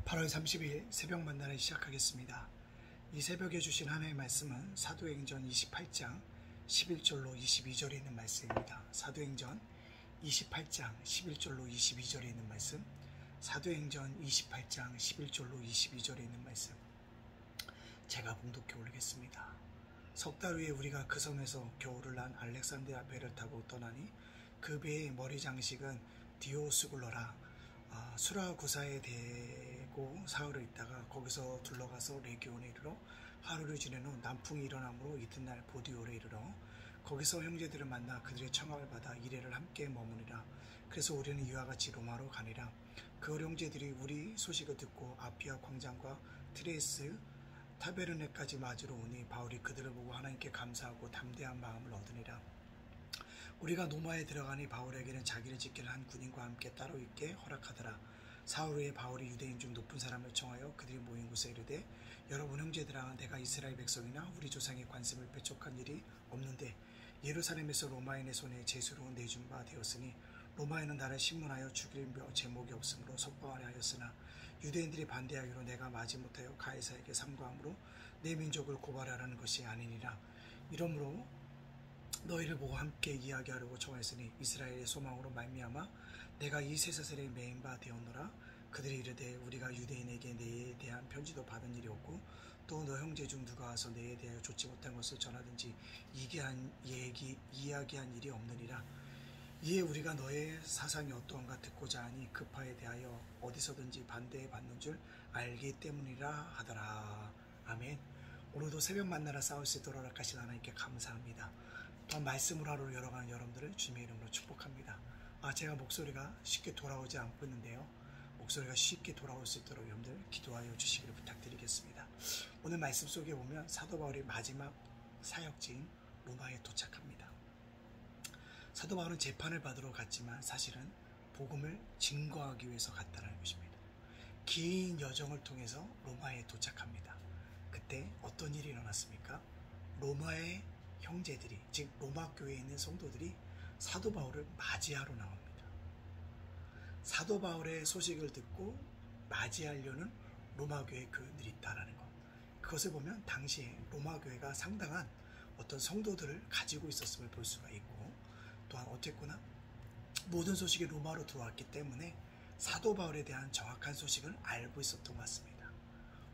8월 30일 새벽 만나를 시작하겠습니다. 이 새벽에 주신 하나님의 말씀은 사도행전 28장 11절로 22절에 있는 말씀입니다. 사도행전 28장 11절로 22절에 있는 말씀, 사도행전 28장 11절로 22절에 있는 말씀, 제가 봉독해 올리겠습니다. 석 달 후에 우리가 그 섬에서 겨울을 난 알렉산드리아 배를 타고 떠나니 그 배의 머리 장식은 디오스굴러라. 수라구사에 대고 사흘을 있다가 거기서 둘러가서 레기온에 이르러 하루를 지낸 후 남풍이 일어나므로 이튿날 보디올에 이르러 거기서 형제들을 만나 그들의 청함을 받아 이레를 함께 머무니라. 그래서 우리는 이와 같이 로마로 가니라. 그 형제들이 우리 소식을 듣고 아피아 광장과 트레이스 타베르네까지 맞으러 오니 바울이 그들을 보고 하나님께 감사하고 담대한 마음을 얻으니라. 우리가 노마에 들어가니 바울에게는 자기를 지키는 한 군인과 함께 따로 있게 허락하더라. 사흘 후에 바울이 유대인 중 높은 사람을 청하여 그들이 모인 곳에 이르되, 여러분 형제들아, 내가 이스라엘 백성이나 우리 조상의 관습을 배척한 일이 없는데 예루살렘에서 로마인의 손에 제수로 내준 바 되었으니 로마인은 나를 신문하여 죽일 제목이 없으므로 석방하려 하였으나 유대인들이 반대하기로 내가 마지못하여 가이사에게 상고함으로 내 민족을 고발하라는 것이 아니니라. 이러므로 너희를 보고 함께 이야기하려고 청하였으니 이스라엘의 소망으로 말미암아 내가 이 쇠사슬에 매인 바 되었노라. 그들이 이르되, 우리가 유대인에게 내에 대한 편지도 받은 일이 없고 또 너 형제 중 누가 와서 내에 대하여 좋지 못한 것을 전하든지 이야기한 일이 없느니라. 이에 우리가 너의 사상이 어떠한가 듣고자 하니 급하에 대하여 어디서든지 반대받는 줄 알기 때문이라 하더라. 아멘. 오늘도 새벽 만나라 싸울 수 있도록 허락하신 하나님께 감사합니다. 또한 말씀으로 하루를 열어가는 여러분들을 주님의 이름으로 축복합니다. 제가 목소리가 쉽게 돌아오지 않고 있는데요, 목소리가 쉽게 돌아올 수 있도록 여러분들 기도하여 주시기를 부탁드리겠습니다. 오늘 말씀 속에 보면 사도 바울이 마지막 사역지인 로마에 도착합니다. 사도 바울은 재판을 받으러 갔지만 사실은 복음을 증거하기 위해서 갔다는 것입니다. 긴 여정을 통해서 로마에 도착합니다. 그때 어떤 일이 일어났습니까? 로마의 형제들이, 즉 로마 교회에 있는 성도들이 사도 바울을 맞이하러 나옵니다. 사도 바울의 소식을 듣고 맞이하려는 로마 교회 교인들이 있다라는 것, 그것을 보면 당시에 로마 교회가 상당한 어떤 성도들을 가지고 있었음을 볼 수가 있고, 또한 어쨌거나 모든 소식이 로마로 들어왔기 때문에 사도 바울에 대한 정확한 소식을 알고 있었던 것 같습니다.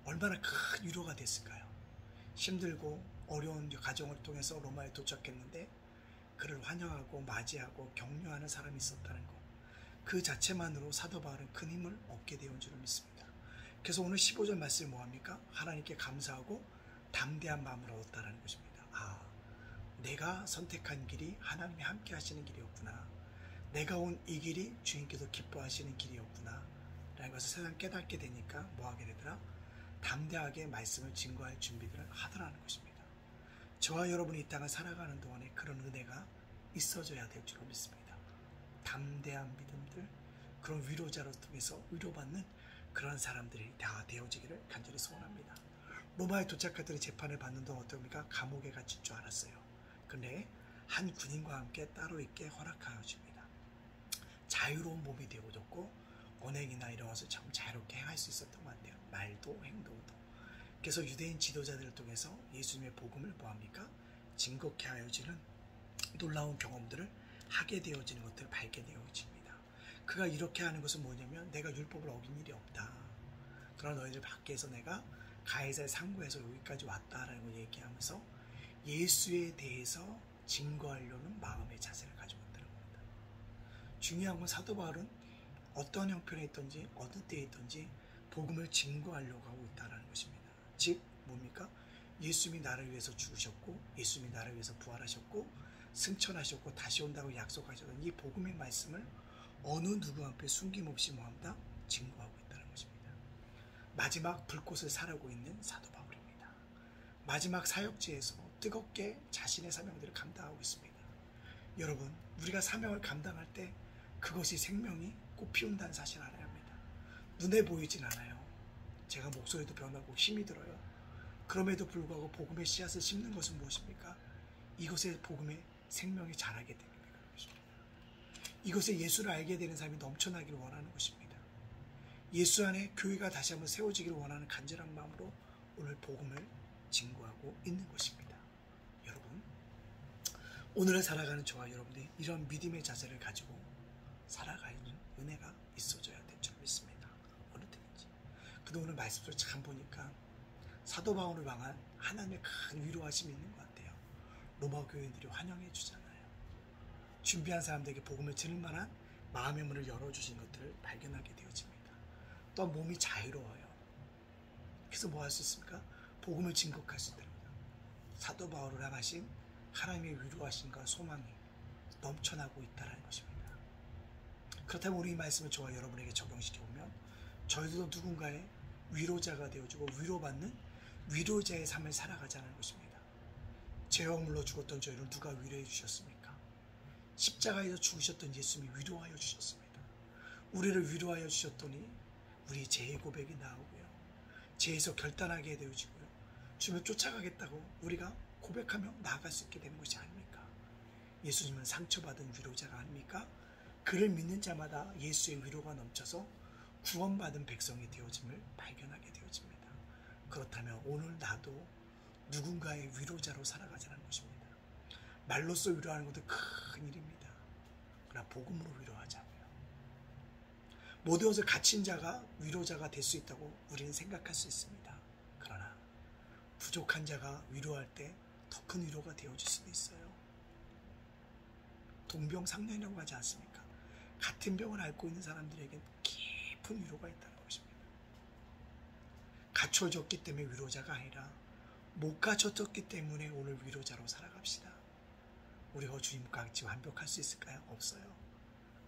얼마나 큰 위로가 됐을까요? 힘들고 어려운 과정을 통해서 로마에 도착했는데 그를 환영하고 맞이하고 격려하는 사람이 있었다는 것, 그 자체만으로 사도 바울은 큰 힘을 얻게 되온 줄을 믿습니다. 그래서 오늘 15절 말씀이 뭐합니까? 하나님께 감사하고 담대한 마음을 얻었다는 것입니다. 내가 선택한 길이 하나님이 함께 하시는 길이었구나, 내가 온 이 길이 주님께서 기뻐하시는 길이었구나 라는 것을 세상 깨닫게 되니까 뭐하게 되더라? 담대하게 말씀을 증거할 준비들을 하더라는 것입니다. 저와 여러분이 이 땅을 살아가는 동안에 그런 은혜가 있어져야 될 줄로 믿습니다. 담대한 믿음들, 그런 위로자로 통해서 위로받는 그런 사람들이 다 되어지기를 간절히 소원합니다. 로마에 도착하더니 재판을 받는 동안 어떻습니까? 감옥에 갇힐 줄 알았어요. 그런데 한 군인과 함께 따로 있게 허락하여 줍니다. 자유로운 몸이 되어졌고 언행이나 이런 것을 참 자유롭게 행할 수 있었던 것 같아요. 말도 행동도. 그래서 유대인 지도자들을 통해서 예수님의 복음을 뭐합니까? 증거케 하여지는 놀라운 경험들을 하게 되어지는 것들을 발견되어집니다. 그가 이렇게 하는 것은 뭐냐면, 내가 율법을 어긴 일이 없다, 그러나 너희들 밖에서 내가 가이사의 상고에서 여기까지 왔다라는 걸 얘기하면서 예수에 대해서 증거하려는 마음의 자세를 가지고 있다는 겁니다. 중요한 건 사도 바울은 어떤 형편에 있든지 어느 때에 있든지 복음을 증거하려고 하고 있다는 것입니다. 즉 뭡니까? 예수님이 나를 위해서 죽으셨고 예수님이 나를 위해서 부활하셨고 승천하셨고 다시 온다고 약속하셨던 이 복음의 말씀을 어느 누구 앞에 숨김없이 뭐합니다? 증거하고 있다는 것입니다. 마지막 불꽃을 사르고 있는 사도 바울입니다. 마지막 사역지에서 뜨겁게 자신의 사명들을 감당하고 있습니다. 여러분, 우리가 사명을 감당할 때 그것이 생명이 꽃 피운다는 사실 알아야 합니다. 눈에 보이진 않아요. 제가 목소리도 변하고 힘이 들어요. 그럼에도 불구하고 복음의 씨앗을 심는 것은 무엇입니까? 이것에 복음의 생명이 자라게 되는 것입니다. 이것에 예수를 알게 되는 삶이 넘쳐나기를 원하는 것입니다. 예수 안에 교회가 다시 한번 세워지기를 원하는 간절한 마음으로 오늘 복음을 증거하고 있는 것입니다. 여러분, 오늘을 살아가는 저와 여러분들이 이런 믿음의 자세를 가지고 살아가는 은혜가 있어져야 될 줄 믿습니다. 어느 때든지. 근데 오늘 말씀을 참 보니까 사도 바울을 향한 하나님의 큰 위로하심이 있는 것 같아요. 로마 교인들이 환영해 주잖아요. 준비한 사람들에게 복음을 들을 만한 마음의 문을 열어주신 것들을 발견하게 되어집니다. 또 몸이 자유로워요. 그래서 뭐 할 수 있습니까? 복음을 증거할 수 있답니다. 사도 바울을 향하신 하나님의 위로하심과 소망이 넘쳐나고 있다는 것입니다. 그렇다면 우리 이 말씀을 저와 여러분에게 적용시켜보면 저희들도 누군가의 위로자가 되어주고 위로받는 위로자의 삶을 살아가자는 것입니다. 죄와 물러 죽었던 저희를 누가 위로해 주셨습니까? 십자가에서 죽으셨던 예수님이 위로하여 주셨습니다. 우리를 위로하여 주셨더니 우리 죄의 고백이 나오고요. 죄에서 결단하게 되어지고요. 주님을 쫓아가겠다고 우리가 고백하며 나아갈 수 있게 되는 것이 아닙니까? 예수님은 상처받은 위로자가 아닙니까? 그를 믿는 자마다 예수의 위로가 넘쳐서 구원받은 백성이 되어짐을 발견하게 되어집니다. 그렇다면 오늘 나도 누군가의 위로자로 살아가자는 것입니다. 말로써 위로하는 것도 큰 일입니다. 그러나 복음으로 위로하자고요. 모든 것을 갖춘 자가 위로자가 될 수 있다고 우리는 생각할 수 있습니다. 그러나 부족한 자가 위로할 때 더 큰 위로가 되어줄 수도 있어요. 동병상련이라고 하지 않습니까? 같은 병을 앓고 있는 사람들에게 깊은 위로가 있다는 것입니다. 갖춰졌기 때문에 위로자가 아니라 못 갖춰졌기 때문에 오늘 위로자로 살아갑시다. 우리가 주님과 같이 완벽할 수 있을까요? 없어요.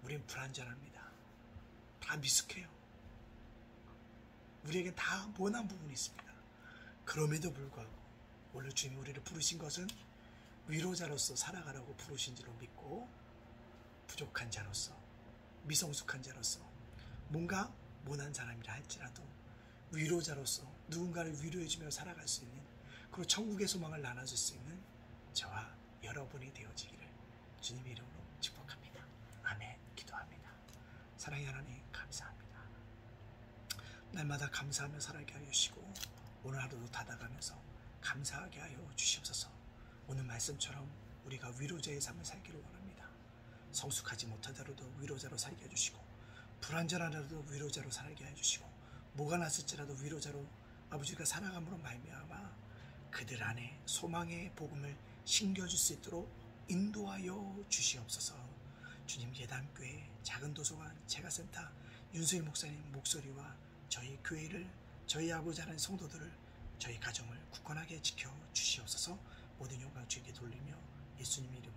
우린 불완전합니다. 다 미숙해요. 우리에게 다 모난 부분이 있습니다. 그럼에도 불구하고 오늘 주님이 우리를 부르신 것은 위로자로서 살아가라고 부르신 줄로 믿고 부족한 자로서 미성숙한 자로서 뭔가 못난 사람이라 할지라도 위로자로서 누군가를 위로해주며 살아갈 수 있는 그리고 천국의 소망을 나눠줄 수 있는 저와 여러분이 되어지기를 주님의 이름으로 축복합니다. 아멘. 기도합니다. 사랑의 하나님 감사합니다. 날마다 감사하며 살아가게 하여 주시고 오늘 하루도 닫아가면서 감사하게 하여 주시옵소서. 오늘 말씀처럼 우리가 위로자의 삶을 살기를 원합니다. 성숙하지 못하더라도 위로자로 살게 해주시고 불완전하더라도 위로자로 살게 해주시고 뭐가 났을지라도 위로자로 아버지가 살아감으로 말미암아 그들 안에 소망의 복음을 심겨줄 수 있도록 인도하여 주시옵소서. 주님, 예담교회 작은 도서관 제가센터 윤수일 목사님 목소리와 저희 교회를 저희 아버지 하나님 성도들을 저희 가정을 굳건하게 지켜 주시옵소서. 모든 영광 주에게 돌리며 예수님의 이름으로